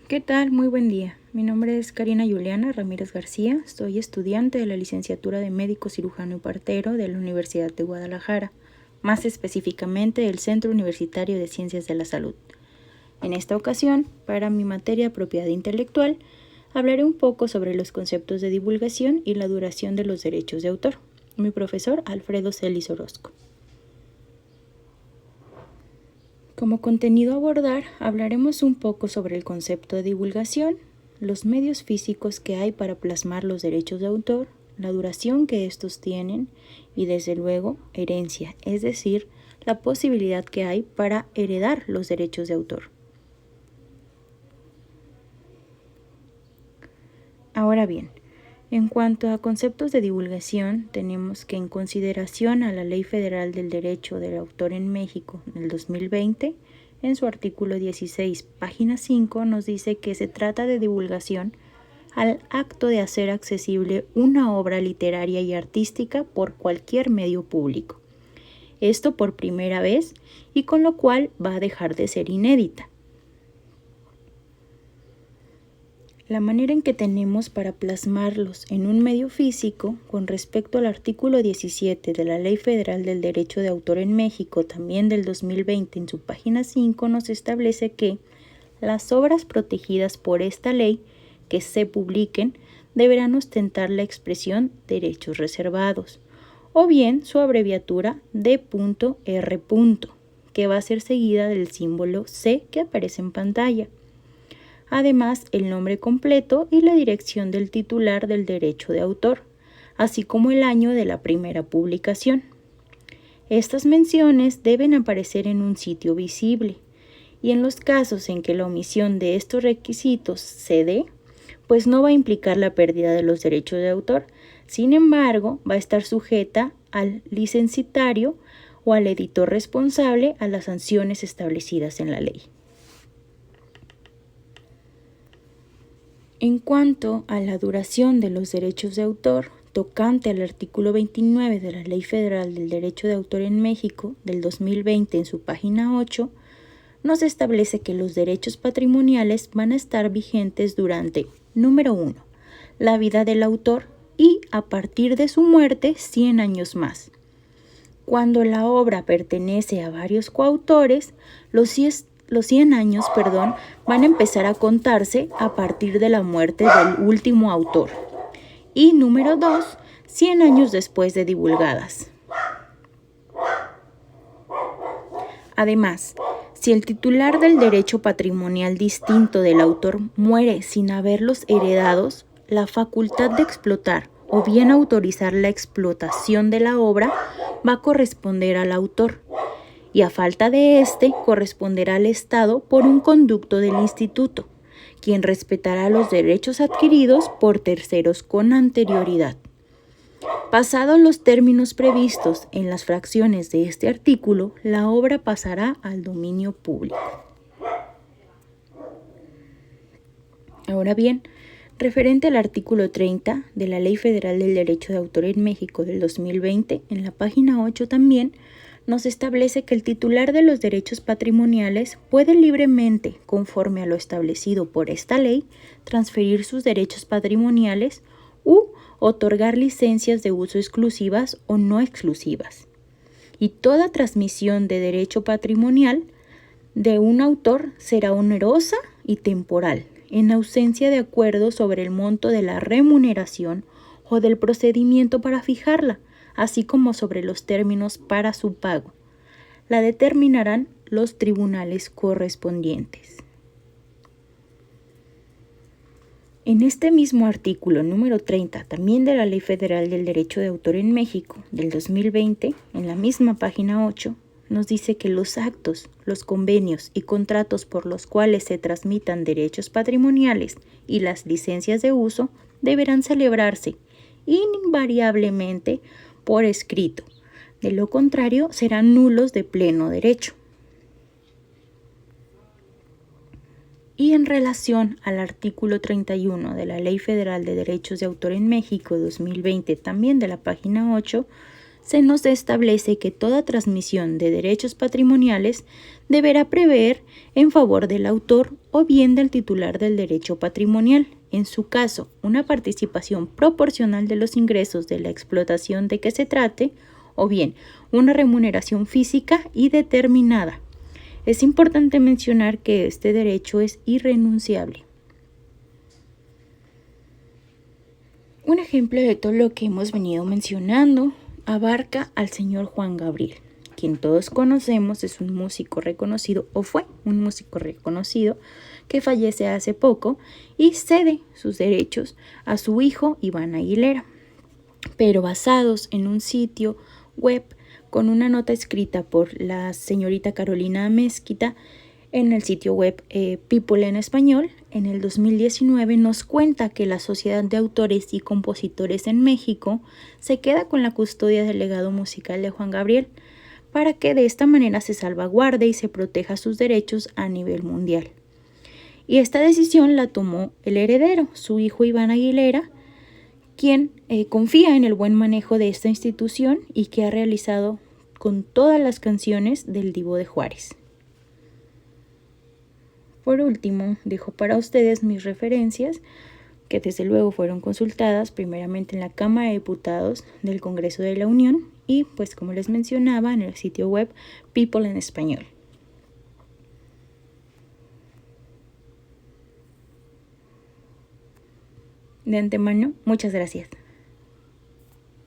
¿Qué tal? Muy buen día. Mi nombre es Karina Juliana Ramírez García. Soy estudiante de la licenciatura de Médico Cirujano y Partero de la Universidad de Guadalajara, más específicamente del Centro Universitario de Ciencias de la Salud. En esta ocasión, para mi materia propiedad intelectual, hablaré un poco sobre los conceptos de divulgación y la duración de los derechos de autor. Mi profesor Alfredo Celis Orozco. Como contenido a abordar, hablaremos un poco sobre el concepto de divulgación, los medios físicos que hay para plasmar los derechos de autor, la duración que estos tienen y, desde luego, herencia, es decir, la posibilidad que hay para heredar los derechos de autor. Ahora bien, en cuanto a conceptos de divulgación, tenemos que, en consideración a la Ley Federal del Derecho del Autor en México del 2020, en su artículo 16, página 5, nos dice que se trata de divulgación al acto de hacer accesible una obra literaria y artística por cualquier medio público. Esto por primera vez y con lo cual va a dejar de ser inédita. La manera en que tenemos para plasmarlos en un medio físico, con respecto al artículo 17 de la Ley Federal del Derecho de Autor en México, también del 2020, en su página 5, nos establece que las obras protegidas por esta ley que se publiquen deberán ostentar la expresión derechos reservados, o bien su abreviatura D.R., que va a ser seguida del símbolo C que aparece en pantalla. Además, el nombre completo y la dirección del titular del derecho de autor, así como el año de la primera publicación. Estas menciones deben aparecer en un sitio visible, y en los casos en que la omisión de estos requisitos se dé, pues no va a implicar la pérdida de los derechos de autor. Sin embargo, va a estar sujeta al licenciatario o al editor responsable a las sanciones establecidas en la ley. En cuanto a la duración de los derechos de autor, tocante al artículo 29 de la Ley Federal del Derecho de Autor en México del 2020, en su página 8, nos establece que los derechos patrimoniales van a estar vigentes durante, número 1, la vida del autor y, a partir de su muerte, 100 años más. Cuando la obra pertenece a varios coautores, los 100 años van a empezar a contarse a partir de la muerte del último autor. Y número 2, 100 años después de divulgadas. Además, si el titular del derecho patrimonial distinto del autor muere sin haberlos heredados, la facultad de explotar o bien autorizar la explotación de la obra va a corresponder al autor, y a falta de éste corresponderá al Estado por un conducto del Instituto, quien respetará los derechos adquiridos por terceros con anterioridad. Pasados los términos previstos en las fracciones de este artículo, la obra pasará al dominio público. Ahora bien, referente al artículo 30 de la Ley Federal del Derecho de Autor en México del 2020, en la página 8 también, nos establece que el titular de los derechos patrimoniales puede libremente, conforme a lo establecido por esta ley, transferir sus derechos patrimoniales u otorgar licencias de uso exclusivas o no exclusivas. Y toda transmisión de derecho patrimonial de un autor será onerosa y temporal, en ausencia de acuerdo sobre el monto de la remuneración o del procedimiento para fijarla, así como sobre los términos para su pago. La determinarán los tribunales correspondientes. En este mismo artículo número 30, también de la Ley Federal del Derecho de Autor en México del 2020, en la misma página 8, nos dice que los actos, los convenios y contratos por los cuales se transmitan derechos patrimoniales y las licencias de uso deberán celebrarse invariablemente por escrito. De lo contrario, serán nulos de pleno derecho. Y en relación al artículo 31 de la Ley Federal de Derechos de Autor en México 2020, también de la página 8, se nos establece que toda transmisión de derechos patrimoniales deberá prever en favor del autor o bien del titular del derecho patrimonial, en su caso, una participación proporcional de los ingresos de la explotación de que se trate, o bien una remuneración física y determinada. Es importante mencionar que este derecho es irrenunciable. Un ejemplo de todo lo que hemos venido mencionando abarca al señor Juan Gabriel, quien todos conocemos, es un músico reconocido o fue un músico reconocido que fallece hace poco y cede sus derechos a su hijo Iván Aguilera, pero basados en un sitio web con una nota escrita por la señorita Carolina Mezquita en el sitio web People en Español. En el 2019 nos cuenta que la Sociedad de Autores y Compositores en México se queda con la custodia del legado musical de Juan Gabriel para que de esta manera se salvaguarde y se proteja sus derechos a nivel mundial. Y esta decisión la tomó el heredero, su hijo Iván Aguilera, quien confía en el buen manejo de esta institución y que ha realizado con todas las canciones del Divo de Juárez. Por último, dejo para ustedes mis referencias, que desde luego fueron consultadas primeramente en la Cámara de Diputados del Congreso de la Unión y, pues como les mencionaba, en el sitio web People en Español. De antemano, muchas gracias.